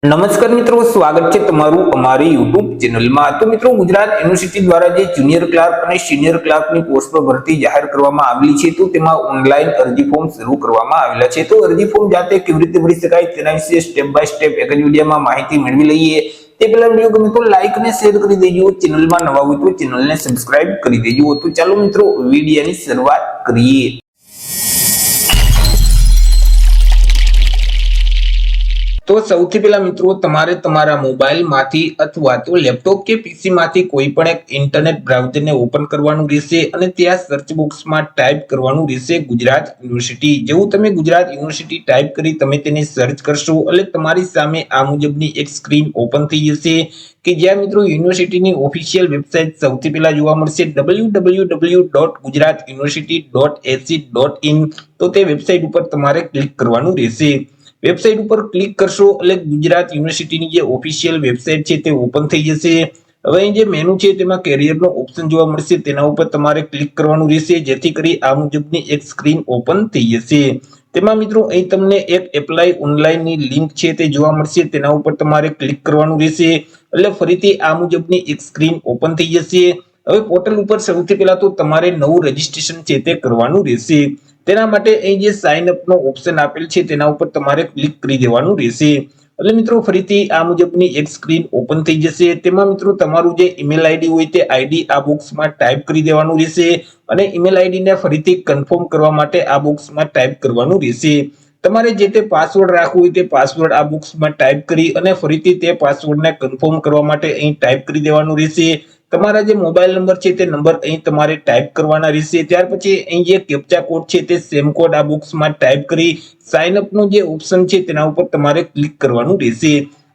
નમસ્કાર મિત્રો, સ્વાગત છે તમારું અમારી યુટ્યુબ ચેનલમાં। તો મિત્રો, ગુજરાત યુનિવર્સિટી દ્વારા જે જુનિયર ક્લાર્ક અને સિનિયર ક્લાર્કની પોસ્ટ પર ભરતી જાહેર કરવામાં આવેલી છે, તો તેમાં ઓનલાઈન અરજી ફોર્મ શરૂ કરવામાં આવેલા છે। તો અરજી ફોર્મ જાતે કેવી રીતે ભરી શકાય તેના વિશે સ્ટેપ બાય સ્ટેપ એક જ વિડીયોમાં માહિતી મેળવી લઈએ। તે પહેલા વિડીયો ગમે તો લાઈક અને શેર કરી દેજો, ચેનલમાં નવા હોય તો ચેનલને સબસ્ક્રાઇબ કરી દેજો। તો ચાલો મિત્રો, વિડીયોની શરૂઆત કરીએ। તો સૌથી પહેલા મિત્રો, તમારે તમારા મોબાઈલમાંથી અથવા તો લેપટોપ કે પીસીમાંથી કોઈ પણ એક ઇન્ટરનેટ બ્રાઉઝરને ઓપન કરવાનું રહેશે અને ત્યાં સર્ચ બોક્સમાં ટાઈપ કરવાનું રહેશે ગુજરાત યુનિવર્સિટી। જેવું તમે ગુજરાત યુનિવર્સિટી ટાઈપ કરી તમે તેને સર્ચ કરશો એટલે તમારી સામે આ મુજબની એક સ્ક્રીન ઓપન થઈ જશે કે જ્યાં મિત્રો યુનિવર્સિટીની ઓફિશિયલ વેબસાઇટ સૌથી પહેલા જોવા મળશે www.gujaratuniversity.ac.in। તો તે વેબસાઇટ ઉપર તમારે ક્લિક કરવાનું રહેશે। વેબસાઇટ ઉપર ક્લિક કરશો એટલે ગુજરાત યુનિવર્સિટીની જે ઓફિશિયલ વેબસાઇટ છે તે ઓપન થઈ જશે। હવે અહીં જે મેનુ છે તેમાં કેરિયરનો ઓપ્શન જોવા મળશે, તેના ઉપર તમારે ક્લિક કરવાનું રહેશે જેથી કરી આ મુજબની એક સ્ક્રીન ઓપન થઈ જશે। તેમાં મિત્રો અહીં તમને એક એપ્લાય ઓનલાઈનની લિંક છે તે જોવા મળશે, તેના ઉપર તમારે ક્લિક કરવાનું રહેશે એટલે ફરીથી આ મુજબની એક સ્ક્રીન ઓપન થઈ જશે। હવે પોર્ટલ ઉપર સૌથી પહેલા તો તમારે નવું રજીસ્ટ્રેશન છે તે કરવાનું રહેશે। તેના માટે અહીં જે સાઇન અપ નો ઓપ્શન આપેલ છે તેના ઉપર તમારે ક્લિક કરી દેવાનું રહેશે એટલે મિત્રો ફરીથી આ મુજબની એક સ્ક્રીન ઓપન થઈ જશે। તેમાં મિત્રો તમારું જે ઈમેલ આઈડી હોય તે આઈડી આ બોક્સમાં ટાઈપ કરી દેવાનું રહેશે અને ઈમેલ આઈડી ને ફરીથી કન્ફર્મ કરવા માટે આ બોક્સમાં ટાઈપ કરવાનું રહેશે। તમારે જે તે પાસવર્ડ રાખવો હોય તે પાસવર્ડ આ બોક્સમાં ટાઈપ કરી અને ફરીથી તે પાસવર્ડને કન્ફર્મ કરવા માટે અહીં ટાઈપ કરી દેવાનું રહેશે। તમારા જે મોબાઈલ નંબર છે તે નંબર અહીં તમારે ટાઈપ કરવાના રહેશે। ત્યાર પછી અહીં જે કેપ્ચા કોડ છે તે સેમ કોડ આ બોક્સમાં ટાઈપ કરી સાઇન અપ નો જે ઓપ્શન છે તેના ઉપર તમારે ક્લિક કરવાનું રહેશે।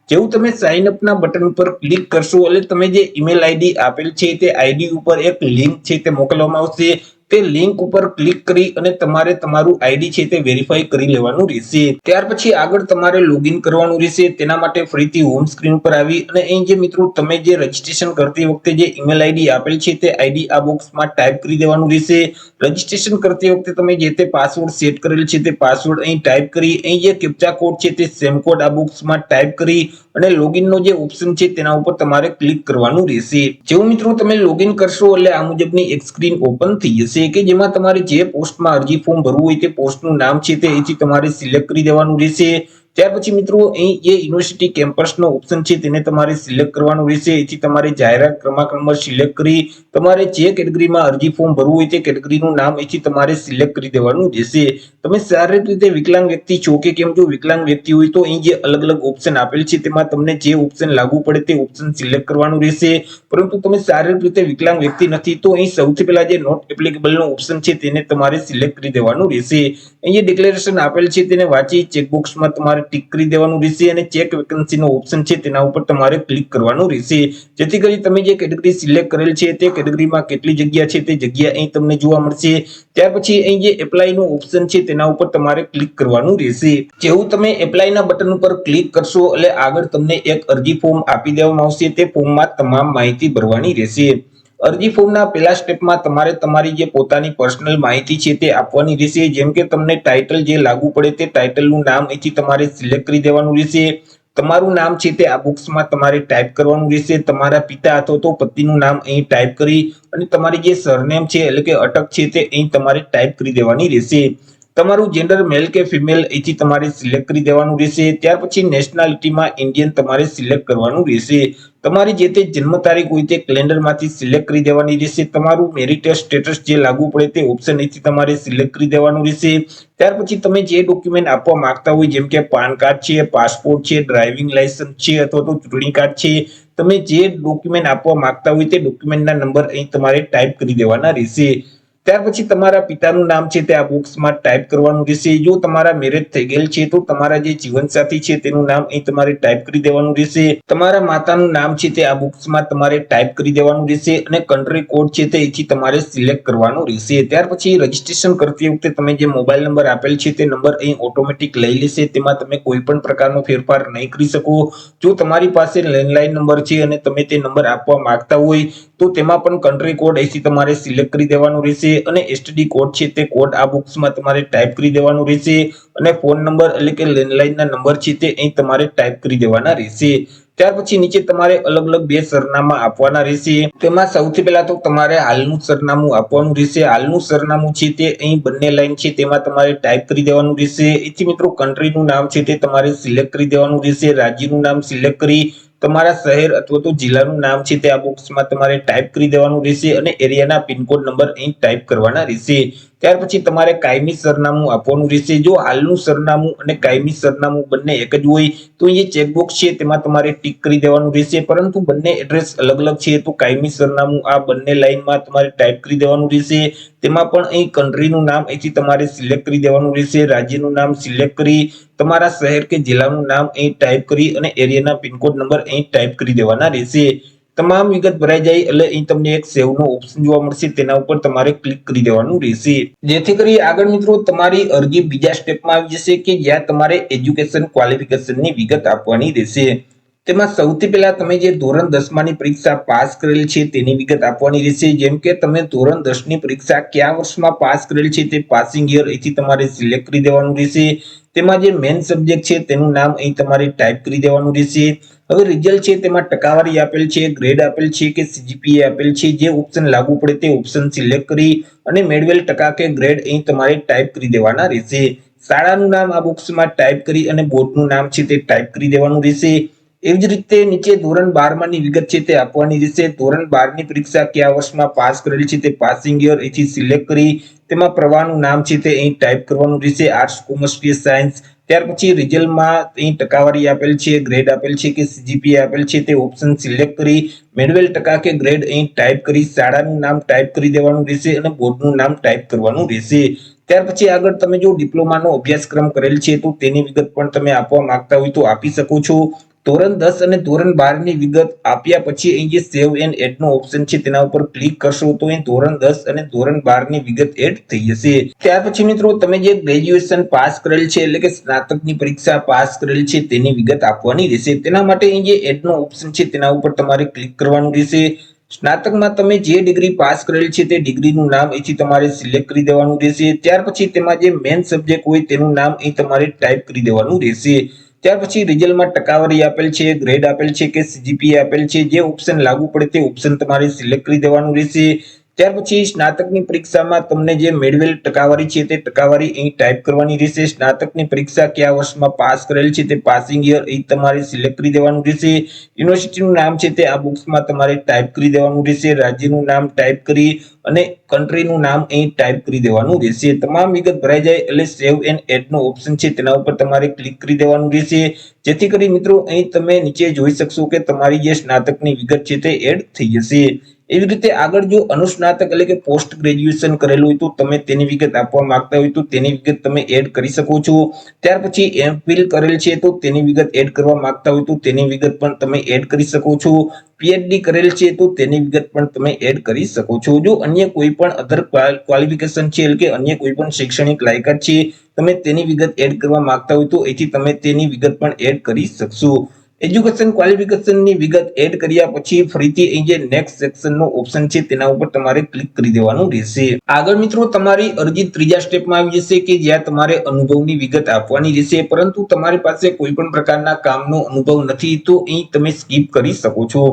જેવું તમે સાઇન અપ ના બટન ઉપર ક્લિક કરશો એટલે તમે જે ઈમેલ આઈડી આપેલ છે તે આઈડી ઉપર એક લિંક છે તે મોકલવામાં આવશે। તે લિંક ઉપર ક્લિક કરી અને તમારે તમારું આઈડી છે તે વેરીફાઈ કરી લેવાનું રહેશે। ત્યાર પછી આગળ તમારે લોગિન કરવાનું રહેશે। તેના માટે ફરીથી હોમ સ્ક્રીન પર આવી અને અહીં જે મિત્રો તમે જે રજીસ્ટ્રેશન કરતી વખતે જે ઈમેલ આઈડી આપેલ છે તે આઈડી આ બોક્સમાં ટાઈપ કરી દેવાનું રહેશે। રજીસ્ટ્રેશન કરતી વખતે તમે જે તે પાસવર્ડ સેટ કરેલ છે તે પાસવર્ડ અહીં ટાઈપ કરી અહીં જે કેપ્ચા કોડ છે તે સેમ કોડ આ બોક્સમાં ટાઈપ કરી અને લોગિન નો જે ઓપ્શન છે તેના ઉપર તમારે ક્લિક કરવાનું રહેશે। જેવું મિત્રો તમે લોગિન કરશો એટલે આ મુજબની એક સ્ક્રીન ઓપન થઈ જશે કે જેમાં તમારે જે પોસ્ટમાં અરજી ફોર્મ ભરવું હોય તે પોસ્ટનું નામ છે તે અહીંથી તમારે સિલેક્ટ કરી દેવાનું રહેશે। ત્યાર પછી મિત્રો અહીં જે યુનિવર્સિટી કેમ્પસનો ઓપ્શન છે તેને તમારે સિલેક્ટ કરવાનું રહેશે। અહીંથી તમારે જાહેરાત ક્રમાંક નંબર સિલેક્ટ કરી તમારે જે કેટેગરીમાં અરજી ફોર્મ ભરવું હોય તે કેટેગરીનું નામ અહીંથી તમારે સિલેક્ટ કરી દેવાનું રહેશે। તમે શારીરિક રીતે વિકલાંગ વ્યક્તિ છો કે કેમ, જો વિકલાંગ વ્યક્તિ હોય તો અહીં જે અલગ અલગ ઓપ્શન આપેલ છે તેમાં તમને જે ઓપ્શન લાગુ પડે તે ઓપ્શન સિલેક્ટ કરવાનું રહેશે। પરંતુ તમે શારીરિક રીતે વિકલાંગ વ્યક્તિ નથી તો અહીં સૌથી પહેલા જે નોટ એપ્લિકેબલ નો ઓપ્શન છે તેને તમારે સિલેક્ટ કરી દેવાનું રહેશે। અહીં જે ડિક્લેરેશન આપેલ છે તેને વાંચી ચેકબોક્સમાં તમારે ટિક કરી દેવાનું રહેશે અને ચેક વેકન્સીનો ઓપ્શન છે તેના ઉપર તમારે ક્લિક કરવાનું રહેશે જેથી કરી તમે જે કેટેગરી સિલેક્ટ કરેલ છે તે કેટેગરીમાં કેટલી જગ્યા છે તે જગ્યા અહીં તમને જોવા મળશે। ત્યાર પછી અહીં જે એપ્લાય નો ઓપ્શન છે તેના ઉપર તમારે ક્લિક કરવાનું રહેશે। જેવું તમે એપ્લાય ના બટન ઉપર ક્લિક કરશો એટલે આગળ તમને એક અરજી ફોર્મ આપી દેવામાં આવશે। તે ફોર્મમાં તમામ માહિતી ભરવાની રહેશે। અરજી ફોર્મના પહેલા સ્ટેપમાં તમારે તમારી જે પોતાની પર્સનલ માહિતી છે તે આપવાની રહેશે। જેમ કે તમને ટાઇટલ જે લાગુ પડે તે ટાઇટલનું નામ અહીંથી તમારે સિલેક્ટ કરી દેવાનું રહેશે। તમારું નામ છે તે આ બોક્સમાં તમારે ટાઈપ કરવાનું રહેશે। તમારા પિતા અથવા તો પતિનું નામ અહીં ટાઈપ કરી અને તમારી જે સરનેમ છે એટલે કે અટક છે તે અહીં તમારે ટાઈપ કરી દેવાની રહેશે। તમારું જેન્ડર મેલ કે ફિમેલ અહીંથી તમારે સિલેક્ટ કરી દેવાનું રહેશે। ત્યાર પછી નેશનાલિટીમાં ઇન્ડિયન તમારે સિલેક્ટ કરવાનું રહેશે। તમારી જે તે જન્મ તારીખ હોય તે કેલેન્ડરમાંથી સિલેક્ટ કરી દેવાની રહેશે। તમારું મેરિટલ સ્ટેટસ જે લાગુ પડે તે ઓપ્શન અહીંથી તમારે સિલેક્ટ કરી દેવાનું રહેશે। ત્યાર પછી તમે જે ડોક્યુમેન્ટ આપવા માંગતા હોય જેમ કે પાન કાર્ડ છે, પાસપોર્ટ છે, ડ્રાઇવિંગ લાયસન્સ છે અથવા તો ચૂંટણી કાર્ડ છે, તમે જે ડોક્યુમેન્ટ આપવા માંગતા હોય તે ડોક્યુમેન્ટના નંબર અહીં તમારે ટાઈપ કરી દેવાના રહેશે। ત્યાર પછી તમારા પિતાનું નામ છે તે આ બોક્સમાં ટાઈપ કરવાનું રહેશે। જો તમારા મેરેજ થઈ ગયેલ છે તો તમારા જે જીવનસાથી છે તેનું નામ અહીં તમારે ટાઈપ કરી દેવાનું રહેશે। તમારા માતાનું નામ છે તે આ બોક્સમાં તમારે ટાઈપ કરી દેવાનું રહેશે અને કન્ટ્રી કોડ છે તે અહીંથી તમારે સિલેક્ટ કરવાનું રહેશે। ત્યાર પછી રજીસ્ટ્રેશન કરતી વખતે તમે જે મોબાઈલ નંબર આપેલ છે તે નંબર અહીં ઓટોમેટિક લઈ લેશે, તેમાં તમે કોઈ પણ પ્રકારનો ફેરફાર નહીં કરી શકો। જો તમારી પાસે લેન્ડલાઇન નંબર છે અને તમે તે નંબર આપવા માંગતા હોય તો તો તેમાં પણ કન્ટ્રી કોડ અહીંથી તમારે સિલેક્ટ કરી દેવાનું રહેશે અને એસટીડી કોડ છે તે કોડ આ બોક્સમાં તમારે ટાઈપ કરી દેવાનું રહેશે અને ફોન નંબર એટલે કે લેન્ડલાઇનના નંબર છે તે અહીં તમારે ટાઈપ કરી દેવાના રહેશે। ત્યાર પછી નીચે તમારે અલગ અલગ બે સરનામા આપવાના રહેશે। તેમાં સૌથી પહેલા તો તમારે હાલનું સરનામું આપવાનું રહેશે। હાલનું સરનામું છે તે અહીં બંને લાઈન છે તેમાં તમારે ટાઈપ કરી દેવાનું રહેશે। એથી મિત્રો કન્ટ્રીનું નામ છે તે તમારે સિલેક્ટ કરી દેવાનું રહેશે। રાજ્યનું નામ સિલેક્ટ કરી તમારા શહેર અથવા તો જિલ્લાનું નામ છે તે આ બોક્સમાં તમારે ટાઈપ કરી દેવાનું રહેશે અને એરિયાના પિનકોડ નંબર અહીં ટાઈપ કરવાના રહેશે। ત્યાર પછી તમારે કાયમી સરનામું આપવાનું રહેશે। જો હાલનું સરનામું અને કાયમી સરનામું બંને એક જ હોય તો એ ચેકબોક્સ છે તેમાં તમારે ટિક કરી દેવાનું રહેશે। પરંતુ બંને એડ્રેસ અલગ અલગ છે તો કાયમી સરનામું આ બંને લાઈનમાં તમારે ટાઈપ કરી દેવાનું રહેશે। તેમાં પણ અહીં કન્ટ્રીનું નામ અહીંથી તમારે સિલેક્ટ કરી દેવાનું રહેશે। રાજ્યનું નામ સિલેક્ટ કરી તમારા શહેર કે જિલ્લાનું નામ અહીં ટાઈપ કરી અને એરિયાના પિનકોડ નંબર અહીં ટાઈપ કરી દેવાના રહેશે। તમામ વિગત ભરાઈ જાય એટલે અહીં તમને એક સેવ નો ઓપ્શન જોવા મળશે તેના ઉપર તમારે ક્લિક કરી દેવાનું રહેશે। જેથી કરી આગળ મિત્રો તમારી અરજી બીજા સ્ટેપમાં આવી જશે કે જ્યાં તમારે એજ્યુકેશન ક્વોલિફિકેશનની વિગત આપવાની રહેશે। તેમાં સૌથી પહેલા તમે જે ધોરણ 10 ની પરીક્ષા પાસ કરેલ છે તેની વિગત આપવાની રહેશે। જેમ કે તમે ધોરણ 10 ની પરીક્ષા કયા વર્ષમાં પાસ કરેલ છે તે પાસિંગ યર અહીંથી તમારે સિલેક્ટ કરી દેવાનું રહેશે। તેમાં જે મેઇન સબ્જેક્ટ છે તેનું નામ અહીં તમારે ટાઈપ કરી દેવાનું રહેશે। હવે રિઝલ્ટ છે તેમાં ટકાવારી આપેલ છે, ગ્રેડ આપેલ છે કે સીજીપીએ આપેલ છે, જે ઓપ્શન લાગુ પડે તે ઓપ્શન સિલેક્ટ કરી અને મેળવેલ ટકા કે ગ્રેડ અહીં તમારે ટાઈપ કરી દેવાના રહેશે। શાળાનું નામ આ બોક્સમાં ટાઈપ કરી અને બોર્ડનું નામ છે તે ટાઈપ કરી દેવાનું રહેશે। એવી જ રીતે નીચે ધોરણ 12 ની વિગત છે તે આપવાની રહેશે। ધોરણ 12 ની પરીક્ષા કયા વર્ષમાં પાસ કરેલી છે તે પાસિંગ યર અહીંથી સિલેક્ટ કરી તેમાં પ્રવાહનું નામ છે તે અહીં ટાઈપ કરવાનું રહેશે, આર્ટ્સ, કોમર્સ કે સાયન્સ। ત્યાર પછી રિઝલ્ટમાં અહીં ટકાવારી આપેલ છે, ગ્રેડ આપેલ છે કે સીજીપીએ આપેલ છે તે ઓપ્શન સિલેક્ટ કરી મેળવેલ ટકા કે ગ્રેડ અહીં ટાઈપ કરી શાળાનું નામ ટાઈપ કરી દેવાનું રહેશે અને બોર્ડનું નામ ટાઈપ કરવાનું રહેશે। ત્યાર પછી આગળ તમે જો ડિપ્લોમાનો અભ્યાસક્રમ કરેલ છે તો તેની વિગત પણ તમે આપવા માંગતા હોય તો આપી શકો છો। ધોરણ 10 અને ધોરણ 12 ની વિગત આપ્યા પછી અહીં જે સેવ એન્ડ એડ નો ઓપ્શન છે તેના ઉપર ક્લિક કરશો તો અહીં ધોરણ 10 અને ધોરણ 12 ની વિગત એડ થઈ જશે। ત્યાર પછી મિત્રો તમે જે ગ્રેજ્યુએશન પાસ કરેલ છે એટલે કે સ્નાતકની પરીક્ષા પાસ કરેલ છે તેની વિગત આપવાની રહેશે। તેના માટે અહીં જે એડ નો ઓપ્શન છે તેના ઉપર તમારે ક્લિક કરવાનું રહેશે। સ્નાતકમાં તમે જે ડિગ્રી પાસ કરેલ છે તે ડિગ્રીનું નામ અહીંથી તમારે સિલેક્ટ કરી દેવાનું રહેશે। ત્યાર પછી તેમાં જે મેઇન સબ્જેક્ટ હોય તેનું નામ અહીં તમારે ટાઈપ કરી દેવાનું રહેશે। ત્યાર પછી રિઝલ્ટમાં ટકાવારી આપેલ છે, ગ્રેડ આપેલ છે કે સીજીપીએ આપેલ છે, જે ઓપ્શન લાગુ પડે તે ઓપ્શન તમારે સિલેક્ટ કરી દેવાનું રહેશે। ત્યાર પછી સ્નાતકની પરીક્ષામાં તમને જે મેળવેલ ટકાવારી છે તે ટકાવારી અહીં ટાઈપ કરવાની રહેશે। સ્નાતકની પરીક્ષા કયા વર્ષમાં પાસ કરેલ છે તે પાસિંગ યર અહીં તમારે સિલેક્ટ કરી દેવાનું રહેશે। યુનિવર્સિટીનું નામ છે તે આ બોક્સમાં તમારે ટાઈપ કરી દેવાનું રહેશે। રાજ્યનું નામ ટાઈપ કરી અને કન્ટ્રીનું નામ અહીં ટાઈપ કરી દેવાનું રહેશે। તમામ વિગત ભરાઈ જાય એટલે સેવ એન્ડ એડ નો ઓપ્શન છે તેના ઉપર તમારે ક્લિક કરી દેવાનું રહેશે। જેથી કરી મિત્રો અહીં તમે નીચે જોઈ શકશો કે તમારી જે સ્નાતકની વિગત છે તે એડ થઈ જશે। એવી રીતે આગળ જો અનુસ્નાતક એટલે કે પોસ્ટ ગ્રેજ્યુએશન કરેલું હોય તો તમે તેની વિગત આપવા માંગતા હોય તો તેની વિગત તમે એડ કરી શકો છો। ત્યાર પછી એમફિલ કરેલ છે તો તેની વિગત એડ કરવા માંગતા હોય તો તેની વિગત પણ તમે એડ કરી શકો છો। પીએચડી કરેલ છે તો તેની વિગત પણ તમે એડ કરી શકો છો। જો અન્ય કોઈ પણ અધર ક્વોલિફિકેશન છે એટલે કે અન્ય કોઈ પણ શૈક્ષણિક લાયકાત છે તમે તેની વિગત એડ કરવા માંગતા હોય તો અહીંથી તમે તેની વિગત પણ એડ કરી શકશો। એજ્યુકેશન ક્વોલિફિકેશનની વિગત એડ કર્યા પછી ફરીથી અહીં જે નેક્સ્ટ સેક્શનનો ઓપ્શન છે તેના ઉપર તમારે ક્લિક કરી દેવાનું રહેશે। આગળ મિત્રો તમારી અરજી ત્રીજા સ્ટેપમાં આવી જશે કે જ્યાં તમારે અનુભવની વિગત આપવાની રહેશે। પરંતુ તમારી પાસે કોઈ પણ પ્રકારના કામનો અનુભવ નથી તો અહીં તમે સ્કીપ કરી શકો છો।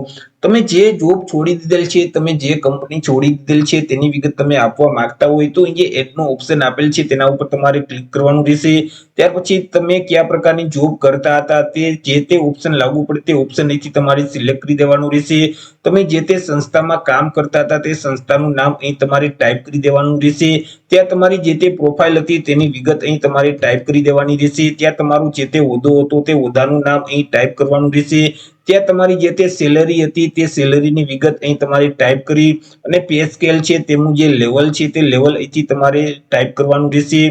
તમે જે જોબ છોડી દીધેલ છે, તમે જે કંપની છોડી દીધેલ છે તેની વિગત તમે આપવા માંગતા હોય તો અહીં જે એડ નો ઓપ્શન આપેલ છે તેના ઉપર તમારે ક્લિક કરવાનું રહેશે। ત્યાર પછી તમે કયા પ્રકારની જોબ કરતા હતા તે જે તે ઓપ્શન લાગુ પડે તે ઓપ્શન અહીંથી તમારે સિલેક્ટ કરી દેવાનું રહેશે। તમે જે તે સંસ્થામાં કામ કરતા હતા તે સંસ્થાનું નામ અહીં તમારે ટાઈપ કરી દેવાનું રહેશે। ત્યાં તમારી જે તે પ્રોફાઇલ હતી તેની વિગત અહીં તમારે ટાઈપ કરી દેવાની રહેશે। ત્યાં તમારું જે તે હોદ્દો હતો તે હોદ્દાનું નામ અહીં ટાઈપ કરવાનું રહેશે। ત્યાં તમારી જે તે સેલેરી હતી તે સેલેરીની વિગત અહીં તમારે ટાઈપ કરી અને પે સ્કેલ છે તેમનું જે લેવલ છે તે લેવલ અહીંથી તમારે ટાઈપ કરવાનું રહેશે।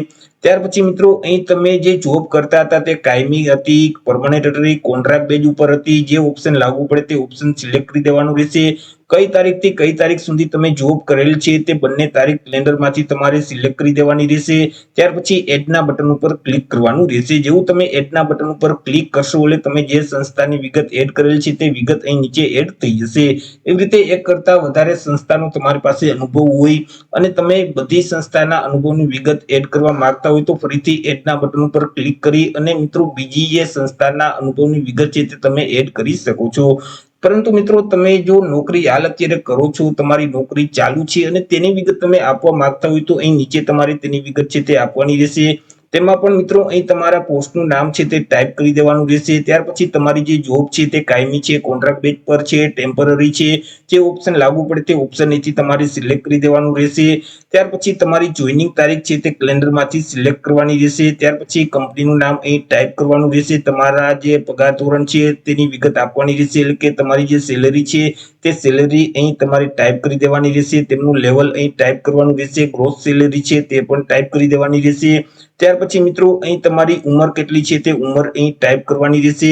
ત્યાર પછી મિત્રો અહીં તમે જે જોબ કરતા હતા તે કાયમી હતી, પરમનન્ટ હતી, કોન્ટ્રાક્ટ બેઝ ઉપર હતી, જે ઓપ્શન લાગુ પડે તે ઓપ્શન સિલેક્ટ કરી દેવાનું રહેશે। કઈ તારીખથી કઈ તારીખ સુધી તમે જોબ કરેલ છે તે બંને તારીખ કેલેન્ડરમાંથી તમારે સિલેક્ટ કરી દેવાની રહેશે। ત્યાર પછી એડના બટન ઉપર ક્લિક કરવાનું રહેશે। જેવું તમે એડના બટન ઉપર ક્લિક કરશો એટલે તમે જે સંસ્થાની વિગત એડ કરેલ છે તે વિગત અહીં નીચે એડ થઈ જશે। એવી રીતે એક કરતા વધારે સંસ્થાનો તમારી પાસે અનુભવ હોય અને તમે બધી સંસ્થાના અનુભવની વિગત એડ કરવા માંગતા હોય તો ફરીથી એડના બટન ઉપર ક્લિક કરી અને મિત્રો બીજી જે સંસ્થાના અનુભવની વિગત છે તે તમે એડ કરી શકો છો। પરંતુ મિત્રો તમે જો નોકરી હાલ અત્યારે કરો છો, તમારી નોકરી ચાલુ છે અને તેની વિગત તમે આપવા માંગતા હોય તો અહીં નીચે તમારે તેની વિગત છે તે આપવાની રહેશે। તેમાં પણ મિત્રો અહીં તમારા પોસ્ટનું નામ છે તે ટાઈપ કરી દેવાનું રહેશે। ત્યાર પછી તમારી જે જોબ છે તે કાયમી છે, કોન્ટ્રાક્ટ બેઝ પર છે, ટેમ્પરરી છે, જે ઓપ્શન લાગુ પડે તે ઓપ્શન અહીંથી તમારે સિલેક્ટ કરી દેવાનું રહેશે। ત્યાર પછી તમારી જોઈનિંગ તારીખ છે તે કેલેન્ડરમાંથી સિલેક્ટ કરવાની રહેશે। ત્યાર પછી કંપનીનું નામ અહીં ટાઈપ કરવાનું રહેશે। તમારા જે પગાર ધોરણ છે તેની વિગત આપવાની રહેશે, એટલે કે તમારી જે સેલેરી છે તે સેલેરી અહીં તમારે ટાઈપ કરી દેવાની રહેશે। તેમનું લેવલ અહીં ટાઈપ કરવાનું રહેશે। ગ્રોસ સેલેરી છે તે પણ ટાઈપ કરી દેવાની રહેશે। ત્યાર પછી મિત્રો અહીં તમારી ઉંમર કેટલી છે તે ઉંમર અહીં ટાઈપ કરવાની રહેશે।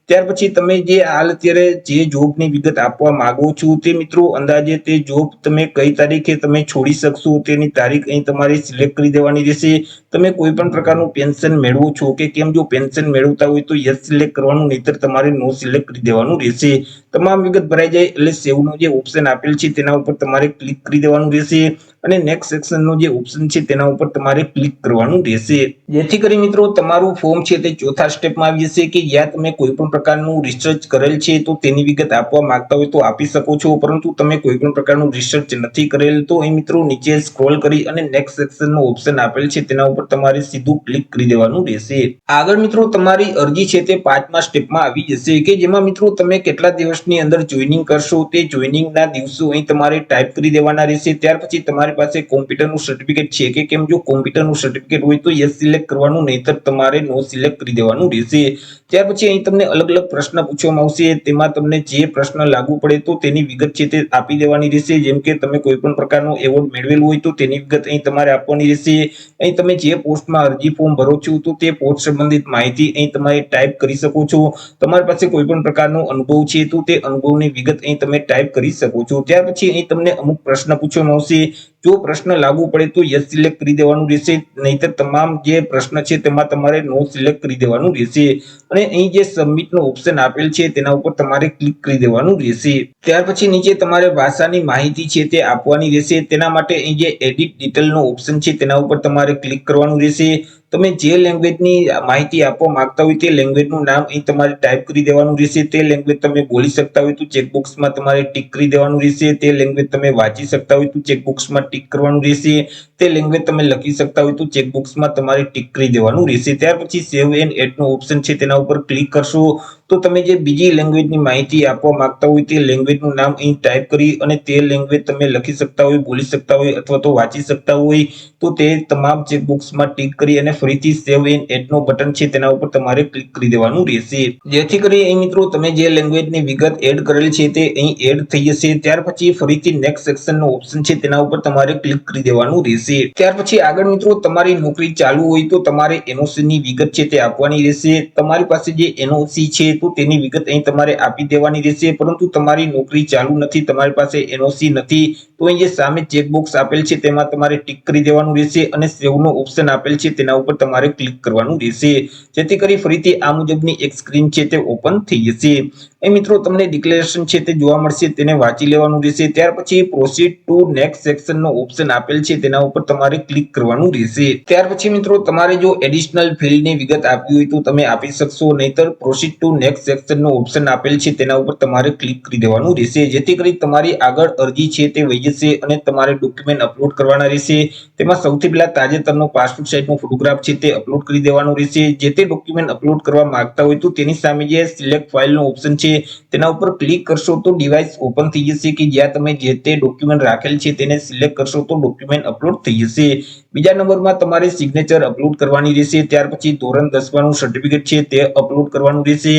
ત્યાર પછી તમે જે હાલ અત્યારે જે જોબની વિગત આપવા માંગો છો તે મિત્રો અંદાજે તે જોબ તમે કઈ તારીખે તમે છોડી શકશો તેની તારીખ અહીં તમારે સિલેક્ટ કરી દેવાની રહેશે। તમે કોઈ પણ પ્રકારનું પેન્શન મેળવો છો કે કેમ, જો પેન્શન મેળવતા હોય તો યસ સિલેક્ટ કરવાનું, નહીતર તમારે નો સિલેક્ટ કરી દેવાનું રહેશે। તમામ વિગત ભરાઈ જાય એટલે સેવનો જે ઓપ્શન આપેલ છે તેના ઉપર તમારે ક્લિક કરી દેવાનું રહેશે અને નેક્સ્ટ સેક્શનનો જે ઓપ્શન છે તેના ઉપર તમારે ક્લિક કરવાનું રહેશે। જેથી કરી મિત્રો તમારું ફોર્મ છે તે ચોથા સ્ટેપમાં આવી જશે કે જ્યાં તમે કોઈ પણ પ્રકારનું રિસર્ચ કરેલ છે તો તેની વિગત આપવા માંગતા હોય તો આપી શકો છો, પરંતુ તમે કોઈ પણ પ્રકારનું રિસર્ચ નથી કરેલ તો અહીં મિત્રો નીચે સ્ક્રોલ કરી અને નેક્સ્ટ સેક્શનનો ઓપ્શન આપેલ છે તેના ઉપર તમારે સીધું ક્લિક કરી દેવાનું રહેશે। આગળ મિત્રો તમારી અરજી છે તે 5મા સ્ટેપમાં આવી જશે કે જેમાં મિત્રો તમે કેટલા દિવસની અંદર જોઈનિંગ કરશો તે જોઈનિંગના દિવસો અહીં તમારે ટાઈપ કરી દેવાના રહેશે। ત્યાર પછી તમારી પાસે કોમ્પ્યુટરનું સર્ટિફિકેટ છે કે કેમ, જો કોમ્પ્યુટરનું સર્ટિફિકેટ હોય તો યસ સિલેક્ટ કરવાનું, નહીતર તમારે નો સિલેક્ટ કરી દેવાનું રહેશે। ત્યાર પછી અહીં તમને અલગ અલગ પ્રશ્ન પૂછવામાં આવશે, તેમાં તમને જે પ્રશ્ન લાગુ પડે તો તેની વિગત છે તે આપી દેવાની રહેશે। જેમ કે તમે કોઈ પણ પ્રકારનો એવોર્ડ મેળવેલ હોય તો તેની વિગત અહીં તમારે આપવાની રહેશે। અહીં તમે જે પોસ્ટમાં અરજી ફોર્મ ભરો છો તો તે પોસ્ટ સંબંધિત માહિતી અહીં તમારે ટાઈપ કરી શકો છો। તમારી પાસે કોઈ પણ પ્રકારનો અનુભવ છે તો તે અનુભવની વિગત અહીં તમે ટાઈપ કરી શકો છો। ત્યાર પછી અહીં તમને અમુક પ્રશ્ન પૂછવામાં આવશે, જો પ્રશ્ન લાગુ પડે તો યસ સિલેક્ટ કરી દેવાનું રહેશે, નહીતર તમામ જે પ્રશ્ન છે તેમાં તમારે નો સિલેક્ટ કરી દેવાનું રહેશે। અને અહીં જે સબમિટનો ઓપ્શન આપેલ છે તેના ઉપર તમારે ક્લિક કરી દેવાનું રહેશે। ત્યાર પછી નીચે તમારે ભાષાની માહિતી છે તે આપવાની રહેશે। તેના માટે અહીં જે એડિટ ડિટેલનો ઓપ્શન છે તેના ઉપર તમારે ક્લિક કરવાનું રહેશે। તમે જે લેંગ્વેજની માહિતી આપવા માંગતા હોય તે લેંગ્વેજનું નામ અહીં તમારે ટાઈપ કરી દેવાનું રહેશે। તે લેંગ્વેજ તમે બોલી શકતા હોય તો ચેકબોક્સમાં તમારે ટિક કરી દેવાનું રહેશે। તે લેંગ્વેજ તમે વાંચી શકતા હોય તો ચેકબોક્સમાં ટિક કરવાનું રહેશે। તે લેંગ્વેજ તમે લખી શકતા હોય તો ચેકબોક્સમાં તમારે ટિક કરી દેવાનું રહેશે। ત્યાર પછી સેવ એન્ડ એડનો ઓપ્શન છે તેના ઉપર ક્લિક કરશો તો તમે જે બીજી લેંગ્વેજની માહિતી આપવા માંગતા હોય તે લેંગ્વેજનું નામ અહીં ટાઈપ કરી અને તે લેંગ્વેજ તમે લખી શકતા હોય, બોલી શકતા હોય અથવા તો વાંચી શકતા હોય તો તે તમામ ચેકબોક્સમાં ટિક કરી અને ફરીથી સેવ એન્ડ એડનો બટન છે તેના ઉપર તમારે ક્લિક કરી દેવાનું રહેશે। જેથી કરી અહીં મિત્રો તમે જે લેંગ્વેજની વિગત એડ કરેલ છે તે અહીં એડ થઈ જશે। ત્યાર પછી ફરીથી નેક્સ્ટ સેક્શનનો ઓપ્શન છે તેના ઉપર તમારે ક્લિક કરી દેવાનું રહેશે। ત્યાર પછી આગળ મિત્રો તમારી નોકરી ચાલુ હોય તો તમારે એનઓસી ની વિગત છે તે આપવાની રહેશે। તમારી પાસે જે એનઓસી છે તો તેની વિગત અહીં તમારે આપી દેવાની રહેશે, પરંતુ તમારી નોકરી ચાલુ નથી, તમારી પાસે એનઓસી નથી તો અહીં જે સામે ચેકબોક્સ આપેલ છે તેમાં તમારે ટિક કરી દેવાનું રહેશે અને સેવનો ઓપ્શન આપેલ છે તેના ઉપર તમારે ક્લિક કરવાનું રહેશે। જેથી કરી ફરીથી આ મુજબની એક સ્ક્રીન છે તે ઓપન થઈ જશે। એ મિત્રો તમને ડિક્લેરેશન છે તે જોવા મળશે, તેને વાંચી લેવાનું રહેશે। ત્યાર પછી પ્રોસીડ ટુ નેક્સ્ટ સેક્શનનો ઓપ્શન આપેલ છે તેના ઉપર તમારે ક્લિક કરવાનું રહેશે। ત્યાર પછી મિત્રો તમારે જો એડિશનલ ફિલ્ડની વિગત આપવી હોય તો તમે આપી શકશો, નહીતર પ્રોસીડ ટુ નેક્સ્ટ સેક્શનનો ઓપ્શન આપેલ છે તેના ઉપર તમારે ક્લિક કરી દેવાનું રહેશે। જેથી કરી તમારી આગળ અરજી છે તે વહી જશે અને તમારે ડોક્યુમેન્ટ અપલોડ કરવાના રહેશે। તેમાં સૌથી પહેલા તાજેતરનો પાસપોર્ટ સાઇઝનો ફોટોગ્રાફ છે તે અપલોડ કરી દેવાનો રહેશે। જે તે ડોક્યુમેન્ટ અપલોડ કરવા માંગતા હોય તો તેની સામે જે સિલેક્ટ ફાઇલનો ઓપ્શન છે તેના ઉપર ક્લિક કરશો તો ડિવાઇસ ઓપન થઈ જશે કે જ્યાં તમે જે તે ડોક્યુમેન્ટ રાખેલ છે તેને સિલેક્ટ કરશો તો ડોક્યુમેન્ટ અપલોડ થઈ જશે। બીજા નંબરમાં તમારે સિગ્નેચર અપલોડ કરવાની રહેશે। ત્યાર પછી ધોરણ 10નું સર્ટિફિકેટ છે તે અપલોડ કરવાનું રહેશે।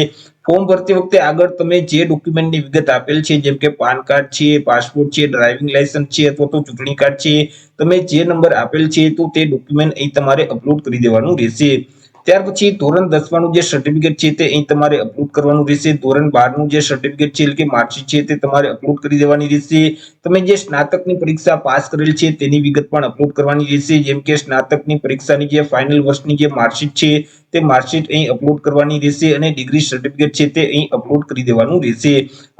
ફોર્મ ભરતી વખતે આગળ તમે જે ડોક્યુમેન્ટની વિગત આપેલ છે, જેમ કે પાન કાર્ડ છે, પાસપોર્ટ છે, ડ્રાઇવિંગ લાયસન્સ છે અથવા તો ચૂંટણી કાર્ડ છે, તમે જે નંબર આપેલ છે તો તે ડોક્યુમેન્ટ અહીં તમારે અપલોડ કરી દેવાનું રહેશે। ત્યાર પછી ધોરણ 10 નું જે સર્ટિફિકેટ છે તે અહીં તમારે અપલોડ કરવાનું રહેશે. ધોરણ 12 નું જે સર્ટિફિકેટ છે એટલે કે માર્કશીટ છે તે તમારે અપલોડ કરી દેવાની રહેશે. તમે જે સ્નાતકની પરીક્ષા પાસ કરેલ છે તેની વિગત પણ અપલોડ કરવાની રહેશે. જેમ કે સ્નાતકની પરીક્ષાની જે ફાઇનલ વર્ષની જે માર્કશીટ છે તે માર્કશીટ અહીં અપલોડ કરવાની રહેશે અને ડિગ્રી સર્ટિફિકેટ છે તે અહીં અપલોડ કરી દેવાનું રહેશે.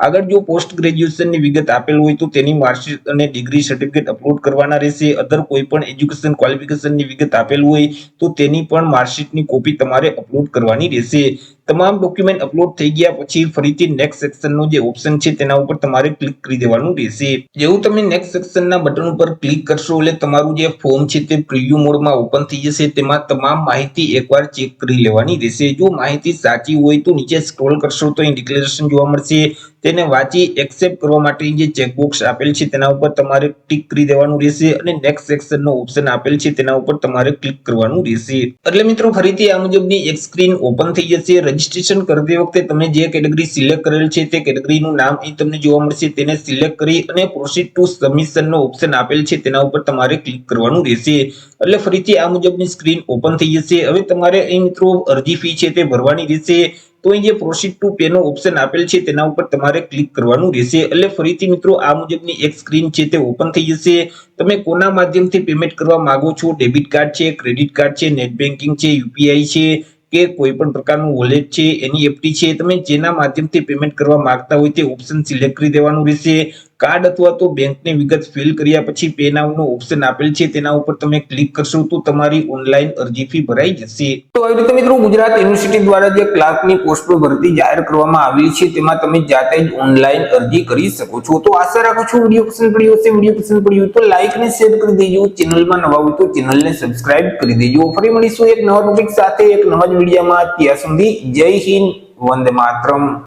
આગળ જો પોસ્ટ ગ્રેજ્યુએશનની વિગત આપેલ હોય તો તેની માર્કશીટ અને ડિગ્રી સર્ટિફિકેટ અપલોડ કરવાના રહેશે. અધર કોઈ પણ એજ્યુકેશન ક્વોલિફિકેશનની વિગત આપેલ હોય તો તેની પણ માર્કશીટની કોપી તમારે અપલોડ કરવાની રહેશે. તમામ ડોક્યુમેન્ટ અપલોડ થઈ ગયા પછી ફરીથી નેક્સ્ટ સેક્શનનો જે ઓપ્શન છે તેના ઉપર તમારે ક્લિક કરી દેવાનું રહેશે. જેવું તમે નેક્સ્ટ સેક્શનના બટન ઉપર ક્લિક કરશો એટલે તમારું જે ફોર્મ છે તે પ્રિવ્યુ મોડમાં ઓપન થઈ જશે. તેમાં તમામ માહિતી એકવાર ચેક કરી લેવાની રહેશે. જો માહિતી સાચી હોય તો નીચે સ્ક્રોલ કરશો તો અહીં ડિક્લેરેશન જોવા મળશે. તેને વાંચી એક્સેપ્ટ કરવા માટે જે ચેકબોક્સ આપેલ છે તેના ઉપર તમારે ટિક કરી દેવાનું રહેશે અને નેક્સ્ટ સેક્શનનો ઓપ્શન આપેલ છે તેના ઉપર તમારે ક્લિક કરવાનું રહેશે. એટલે મિત્રો ફરીથી આ મુજબની એક સ્ક્રીન ઓપન થઈ જશે. રજીસ્ટ્રેશન કરતી વખતે તમે જે કેટેગરી સિલેક્ટ કરેલ છે તે કેટેગરીનું નામ અહીં તમને જોવા મળશે. તેને સિલેક્ટ કરી અને પ્રોસીડ ટુ સબમિશનનો ઓપ્શન આપેલ છે તેના ઉપર તમારે ક્લિક કરવાનું રહેશે. એટલે ફરીથી આ મુજબની સ્ક્રીન ઓપન થઈ જશે. હવે તમારે અહીં મિત્રો અરજી ફી છે તે ભરવાની રહેશે. તો અહીં જે પ્રોસીડ ટુ પે નો ઓપ્શન આપેલ છે તેના ઉપર તમારે ક્લિક કરવાનું રહેશે. એટલે ફરીથી મિત્રો આ મુજબની એક સ્ક્રીન છે તે ઓપન થઈ જશે. તમે કોના માધ્યમથી પેમેન્ટ કરવા માંગો છો, ડેબિટ કાર્ડ છે, ક્રેડિટ કાર્ડ છે, નેટ બેન્કિંગ છે, યુપીઆઈ છે કે કોઈ પણ પ્રકારનું વોલેટ છે, એનઈએફટી છે, તમે જેના માધ્યમથી પેમેન્ટ કરવા માંગતા હોય તે ઓપ્શન સિલેક્ટ કરી દેવાનું રહેશે. કાર્ડ અથવા તો બેંકની વિગત ફિલ કર્યા પછી પે નાઉનો ઓપ્શન આપેલ છે તેના ઉપર તમે ક્લિક કરશો તો તમારી ઓનલાઈન અરજી ફી ભરાઈ જશે. તો આવી રીતે મિત્રો ગુજરાત યુનિવર્સિટી દ્વારા જે ક્લાર્કની પોસ્ટ પર ભરતી જાહેર કરવામાં આવી છે તેમાં તમે જાતે જ ઓનલાઈન અરજી કરી શકો છો. તો આશા રાખું છું વિડીયો પસંદ પડ્યો હશે. વિડીયો પસંદ પડ્યો તો લાઈક અને શેર કરી દેજો. ચેનલમાં નવા હોય તો ચેનલને સબસ્ક્રાઇબ કરી દેજો. ફરી મળીશું એક નવા ટોપિક સાથે એક નવા જ વિડીયોમાં. ત્યાં સુધી જય હિન્દ, વંદે માતરમ.